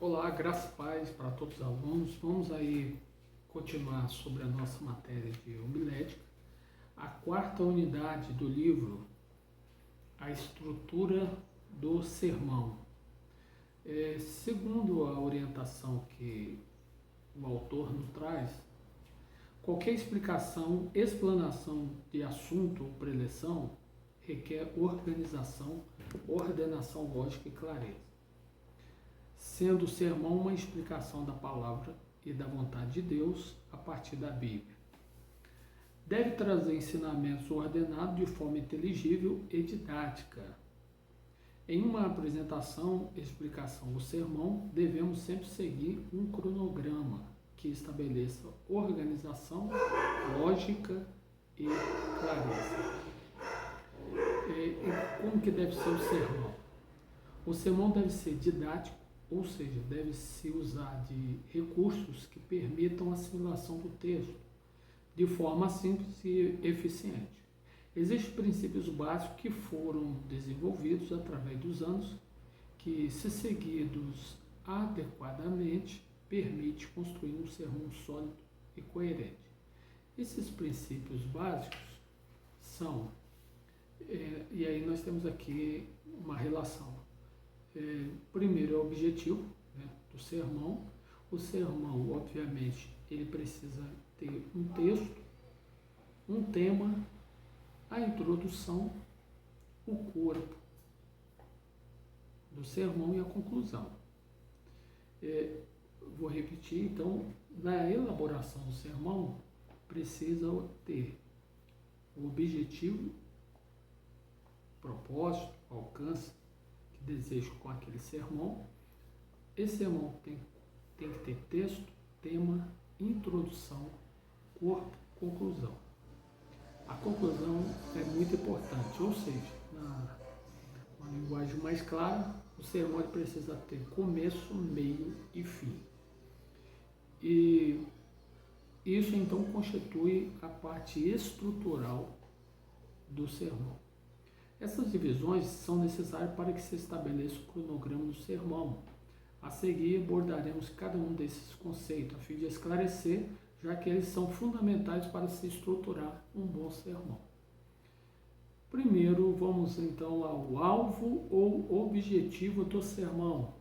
Olá, graças e paz para todos os alunos. Vamos aí continuar sobre a nossa matéria de homilética. A quarta unidade do livro, a estrutura do sermão. Segundo a orientação que o autor nos traz, qualquer explanação de assunto ou preleção requer organização, ordenação lógica e clareza, sendo o sermão uma explicação da palavra e da vontade de Deus a partir da Bíblia. Deve trazer ensinamentos ordenados de forma inteligível e didática. Em uma apresentação e explicação do sermão, devemos sempre seguir um cronograma que estabeleça organização, lógica e clareza. E como que deve ser o sermão? O sermão deve ser didático, ou seja, deve-se usar de recursos que permitam a assimilação do texto de forma simples e eficiente. Existem princípios básicos que foram desenvolvidos através dos anos que, se seguidos adequadamente, permite construir um sermão sólido e coerente. Esses princípios básicos são, e aí nós temos aqui uma relação. Primeiro é o objetivo, né, do sermão. O sermão, obviamente, ele precisa ter um texto, um tema, a introdução, o corpo do sermão e a conclusão. Vou repetir, então, na elaboração do sermão, precisa ter o objetivo, propósito, alcance, desejo com aquele sermão. Esse sermão tem que ter texto, tema, introdução, corpo, conclusão. A conclusão é muito importante, ou seja, uma linguagem mais clara, o sermão precisa ter começo, meio e fim. E isso então constitui a parte estrutural do sermão. Essas divisões são necessárias para que se estabeleça o cronograma do sermão. A seguir, abordaremos cada um desses conceitos, a fim de esclarecer, já que eles são fundamentais para se estruturar um bom sermão. Primeiro, vamos então ao alvo ou objetivo do sermão.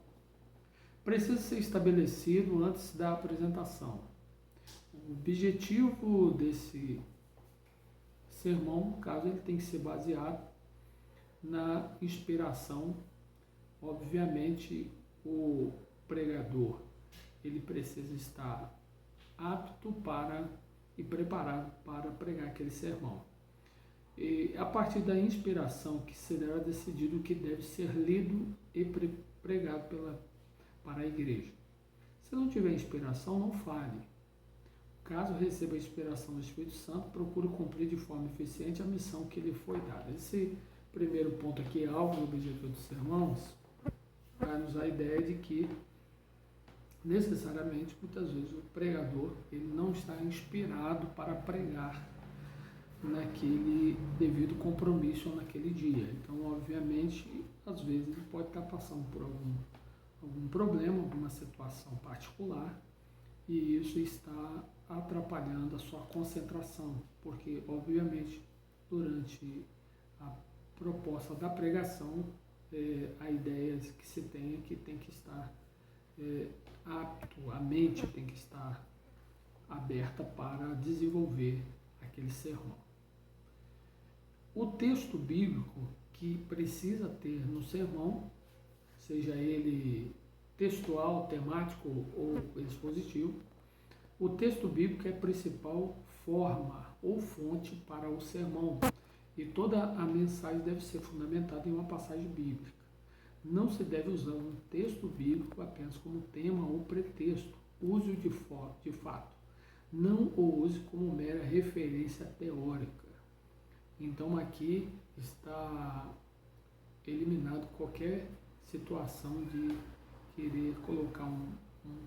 Precisa ser estabelecido antes da apresentação. O objetivo desse sermão, no caso, ele tem que ser baseado na inspiração. Obviamente, o pregador ele precisa estar apto e preparado para pregar aquele sermão. E a partir da inspiração que será decidido o que deve ser lido e pregado para a igreja. Se não tiver inspiração, não fale. Caso receba a inspiração do Espírito Santo, procure cumprir de forma eficiente a missão que lhe foi dada. Esse primeiro ponto aqui, alvo e objetivo dos sermões, dá-nos a ideia de que necessariamente, muitas vezes, o pregador ele não está inspirado para pregar naquele devido compromisso ou naquele dia. Então, obviamente, às vezes ele pode estar passando por algum problema, alguma situação particular, e isso está atrapalhando a sua concentração, porque, obviamente, durante a proposta da pregação, a ideia que se tem é que tem que estar apto, a mente tem que estar aberta para desenvolver aquele sermão. O texto bíblico que precisa ter no sermão, seja ele textual, temático ou expositivo, o texto bíblico é a principal forma ou fonte para o sermão, e toda a mensagem deve ser fundamentada em uma passagem bíblica. Não se deve usar um texto bíblico apenas como tema ou pretexto. Use-o de fato. Não o use como mera referência teórica. Então aqui está eliminado qualquer situação de querer colocar um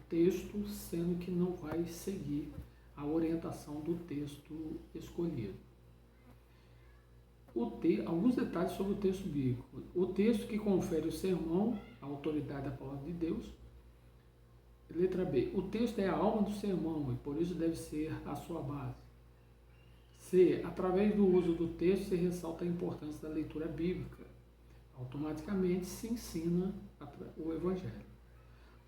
texto, sendo que não vai seguir a orientação do texto escolhido. Alguns detalhes sobre o texto bíblico. O texto que confere o sermão, a autoridade da palavra de Deus. Letra B. O texto é a alma do sermão e por isso deve ser a sua base. C. Através do uso do texto se ressalta a importância da leitura bíblica. Automaticamente se ensina o Evangelho.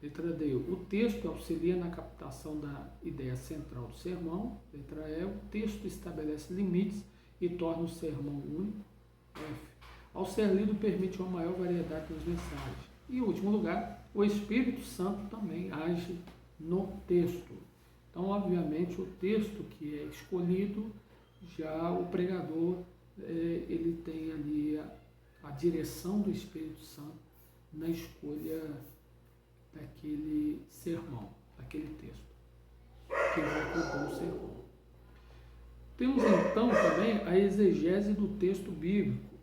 Letra D. O texto auxilia na captação da ideia central do sermão. Letra E. O texto estabelece limites e torna o sermão único. F. Ao ser lido, permite uma maior variedade das mensagens. E, em último lugar, o Espírito Santo também age no texto. Então, obviamente, o texto que é escolhido, já o pregador, ele tem ali a direção do Espírito Santo na escolha daquele sermão, daquele texto, que vai compor o sermão. Temos, então, também a exegese do texto bíblico.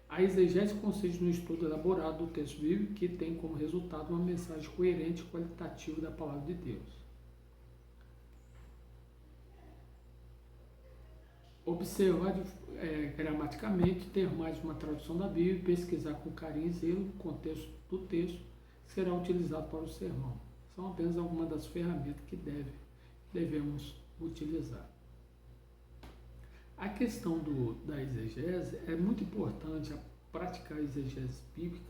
A exegese consiste no estudo elaborado do texto bíblico que tem como resultado uma mensagem coerente e qualitativa da palavra de Deus. Observar gramaticamente, ter mais uma tradução da Bíblia, pesquisar com carinho e zelo o contexto do texto que será utilizado para o sermão. São apenas algumas das ferramentas que devemos utilizar. A questão da exegese é muito importante praticar a exegese bíblica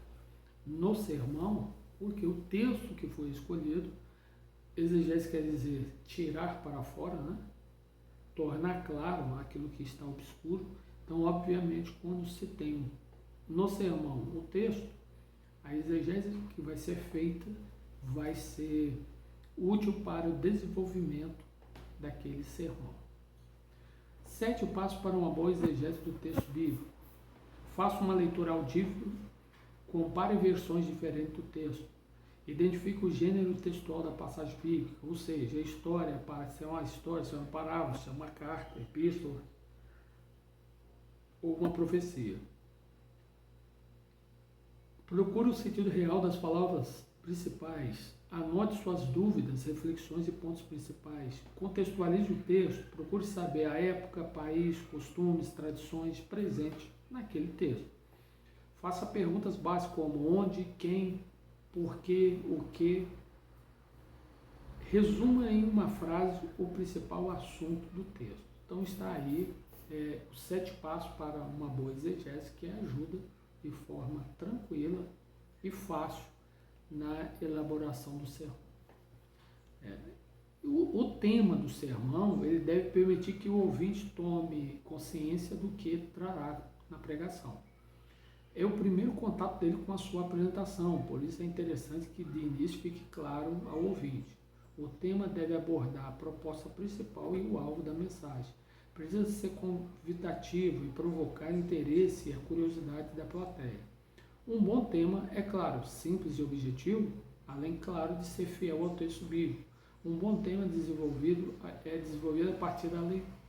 no sermão, porque o texto que foi escolhido, exegese quer dizer tirar para fora, né? Tornar claro aquilo que está obscuro. Então, obviamente, quando se tem no sermão o texto, a exegese que vai ser feita vai ser útil para o desenvolvimento daquele sermão. 7 passos para uma boa exegese do texto bíblico. Faça uma leitura audível, compare versões diferentes do texto. Identifique o gênero textual da passagem bíblica, ou seja, a história, se é uma história, se é uma parábola, se é uma carta, epístola ou uma profecia. Procure o sentido real das palavras principais. Anote suas dúvidas, reflexões e pontos principais. Contextualize o texto. Procure saber a época, país, costumes, tradições presentes naquele texto. Faça perguntas básicas como onde, quem, por quê, o que. Resuma em uma frase o principal assunto do texto. Então está aí os 7 passos para uma boa exegese que ajuda de forma tranquila e fácil na elaboração do sermão. O tema do sermão, ele deve permitir que o ouvinte tome consciência do que trará na pregação. É o primeiro contato dele com a sua apresentação, por isso é interessante que de início fique claro ao ouvinte. O tema deve abordar a proposta principal e o alvo da mensagem. Precisa ser convidativo e provocar interesse e a curiosidade da plateia. Um bom tema é, claro, simples e objetivo, além, claro, de ser fiel ao texto bíblico. Um bom tema é desenvolvido a partir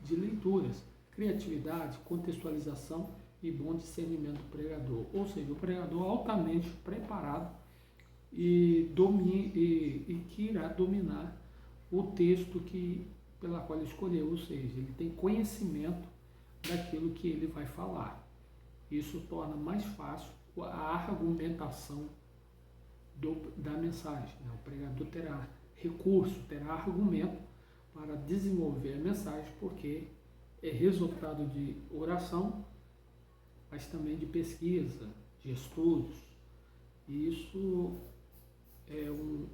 de leituras, criatividade, contextualização e bom discernimento do pregador. Ou seja, o pregador altamente preparado e que irá dominar o texto pela qual ele escolheu, ou seja, ele tem conhecimento daquilo que ele vai falar. Isso torna mais fácil a argumentação da mensagem. O pregador terá recurso, terá argumento para desenvolver a mensagem, porque é resultado de oração, mas também de pesquisa, de estudos. E isso é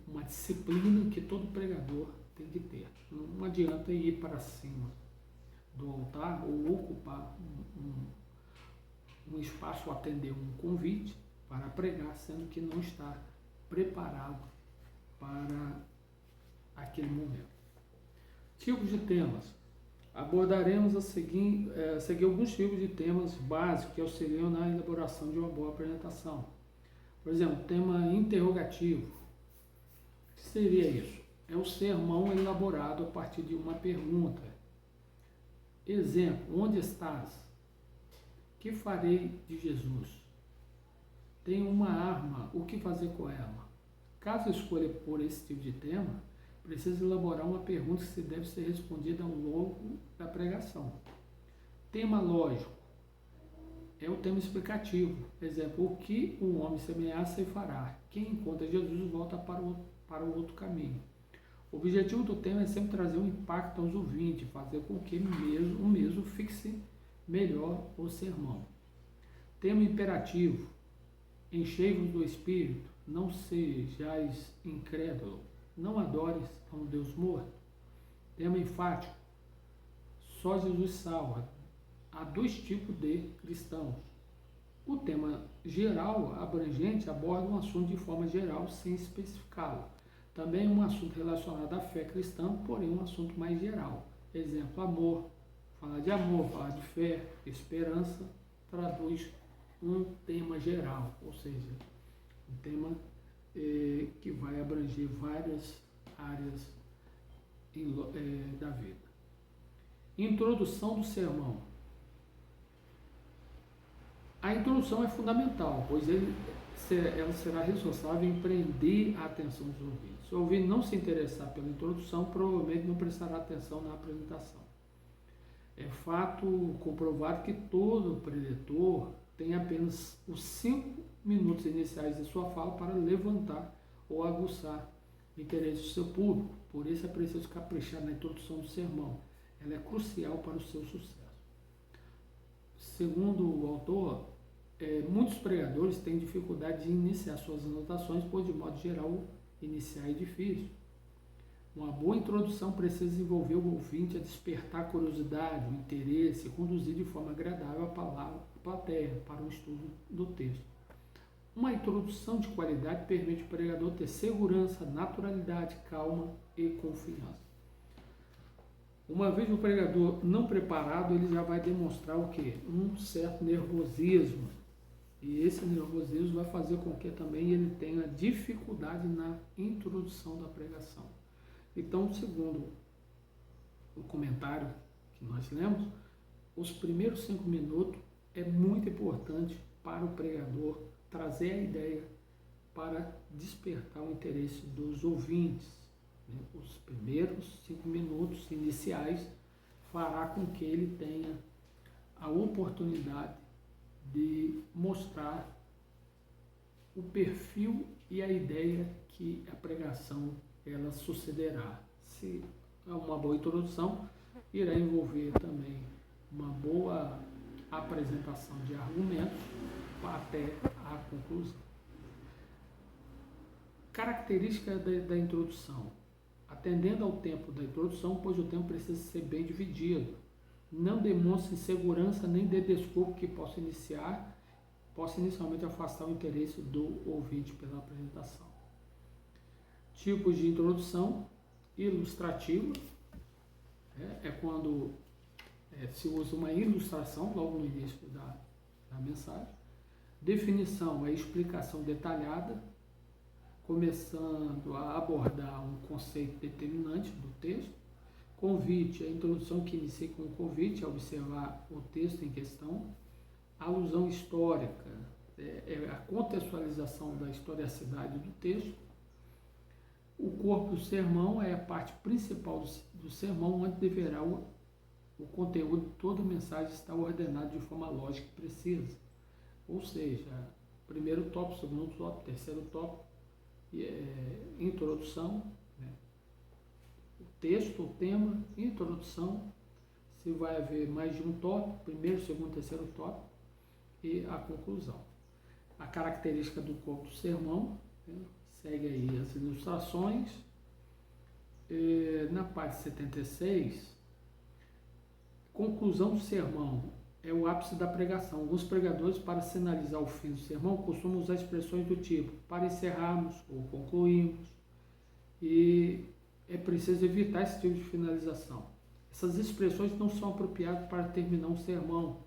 uma disciplina que todo pregador tem que ter. Não adianta ir para cima do altar ou ocupar um espaço, atender um convite para pregar, sendo que não está preparado para aquele momento. Tipos de temas. Abordaremos a seguir alguns tipos de temas básicos que auxiliam na elaboração de uma boa apresentação. Por exemplo, tema interrogativo. O que seria isso? É o sermão elaborado a partir de uma pergunta. Exemplo, onde estás? Que farei de Jesus? Tenho uma arma, o que fazer com ela? Caso escolha por esse tipo de tema, precisa elaborar uma pergunta que deve ser respondida ao longo da pregação. Tema lógico. é o tema explicativo. Exemplo, o que um homem semear, ceifará. Quem encontra Jesus volta para o outro caminho. O objetivo do tema é sempre trazer um impacto aos ouvintes, fazer com que o mesmo fixe melhor o sermão. Tema imperativo: enchei-vos do Espírito, não sejais incrédulo, não adores a um Deus morto. Tema enfático: só Jesus salva. Há dois tipos de cristãos. O tema geral, abrangente, aborda um assunto de forma geral, sem especificá-lo. Também um assunto relacionado à fé cristã, porém um assunto mais geral. Exemplo, amor. Falar de amor, falar de fé, esperança, traduz um tema geral, ou seja, um tema que vai abranger várias áreas da vida. Introdução do sermão. A introdução é fundamental, pois ela será responsável em prender a atenção dos ouvintes. Se o ouvinte não se interessar pela introdução, provavelmente não prestará atenção na apresentação. É fato comprovado que todo preletor tem apenas os 5 minutos iniciais de sua fala para levantar ou aguçar o interesse do seu público. Por isso é preciso caprichar na introdução do sermão. Ela é crucial para o seu sucesso. Segundo o autor, muitos pregadores têm dificuldade de iniciar suas anotações, pois, de modo geral, iniciar é difícil. Uma boa introdução precisa envolver o ouvinte a despertar a curiosidade, o interesse e conduzir de forma agradável a plateia para o estudo do texto. Uma introdução de qualidade permite ao pregador ter segurança, naturalidade, calma e confiança. Uma vez o pregador não preparado, ele já vai demonstrar o quê? Um certo nervosismo. E esse nervosismo vai fazer com que também ele tenha dificuldade na introdução da pregação. Então, segundo o comentário que nós lemos, os primeiros 5 minutos é muito importante para o pregador trazer a ideia para despertar o interesse dos ouvintes. Os primeiros 5 minutos iniciais fará com que ele tenha a oportunidade de mostrar o perfil e a ideia que a pregação ela sucederá. Se é uma boa introdução, irá envolver também uma boa apresentação de argumentos até a conclusão. Característica da introdução. Atendendo ao tempo da introdução, pois o tempo precisa ser bem dividido. Não demonstre insegurança nem dê desculpa que possa inicialmente afastar o interesse do ouvinte pela apresentação. Tipos de introdução: ilustrativa, é quando se usa uma ilustração logo no início da mensagem. Definição: é explicação detalhada, começando a abordar um conceito determinante do texto. Convite: a introdução que inicia com o convite a observar o texto em questão. Alusão histórica: é a contextualização da historicidade do texto. O corpo do sermão é a parte principal do sermão, onde deverá o conteúdo de toda a mensagem estar ordenado de forma lógica e precisa. Ou seja, primeiro tópico, segundo tópico, terceiro tópico, introdução, o texto, o tema, introdução, se vai haver mais de um tópico, primeiro, segundo, terceiro tópico, e a conclusão. A característica do corpo do sermão, segue aí as ilustrações. Na parte 76, conclusão do sermão é o ápice da pregação. Alguns pregadores, para sinalizar o fim do sermão, costumam usar expressões do tipo para encerrarmos ou concluirmos, e é preciso evitar esse tipo de finalização. Essas expressões não são apropriadas para terminar um sermão,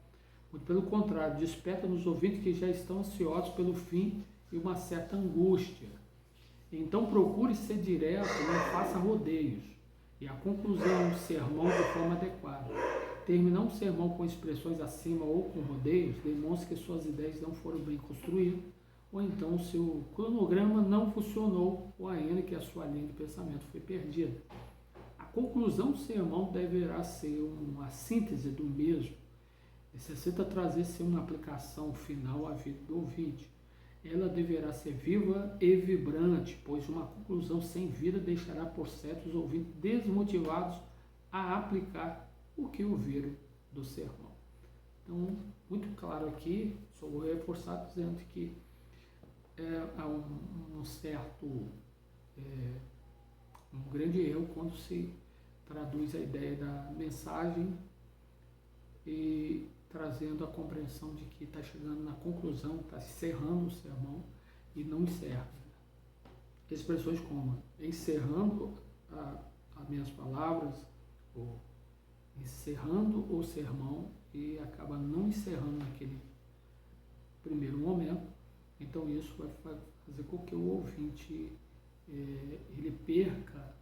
muito pelo contrário, despertam nos ouvintes que já estão ansiosos pelo fim e uma certa angústia. Então procure ser direto, não faça rodeios, e a conclusão do sermão de forma adequada. Terminar um sermão com expressões acima ou com rodeios demonstra que suas ideias não foram bem construídas, ou então o seu cronograma não funcionou, ou ainda que a sua linha de pensamento foi perdida. A conclusão do sermão deverá ser uma síntese do mesmo, necessita trazer-se uma aplicação final à vida do ouvinte. Ela deverá ser viva e vibrante, pois uma conclusão sem vida deixará por certo os ouvintes desmotivados a aplicar o que ouviram do sermão. Então, muito claro aqui, só vou reforçar dizendo que há um certo, um grande erro quando se traduz a ideia da mensagem e trazendo a compreensão de que está chegando na conclusão, está encerrando o sermão e não encerra. Expressões como encerrando as minhas palavras, ou encerrando o sermão e acaba não encerrando naquele primeiro momento. Então isso vai fazer com que o ouvinte ele perca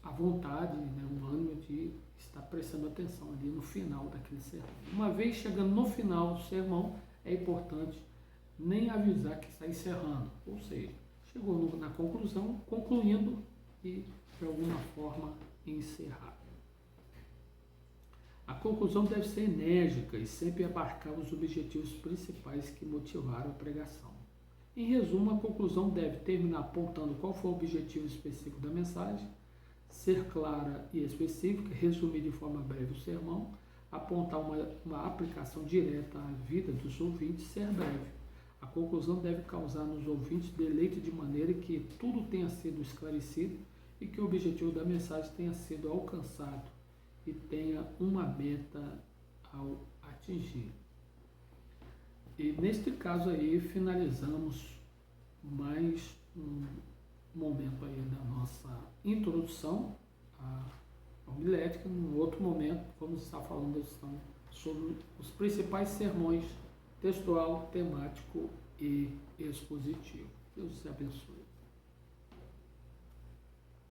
a vontade, né, o ânimo de estar prestando atenção ali no final daquele sermão. Uma vez chegando no final do sermão, é importante nem avisar que está encerrando, ou seja, chegou na conclusão, concluindo e de alguma forma encerrar. A conclusão deve ser enérgica e sempre abarcar os objetivos principais que motivaram a pregação. Em resumo, a conclusão deve terminar apontando qual foi o objetivo específico da mensagem, ser clara e específica, resumir de forma breve o sermão, apontar uma aplicação direta à vida dos ouvintes, ser breve. A conclusão deve causar nos ouvintes deleite de maneira que tudo tenha sido esclarecido e que o objetivo da mensagem tenha sido alcançado e tenha uma meta ao atingir. E neste caso aí finalizamos mais um momento aí da nossa introdução à homilética. No outro momento vamos estar falando sobre os principais sermões textual, temático e expositivo. Deus te abençoe.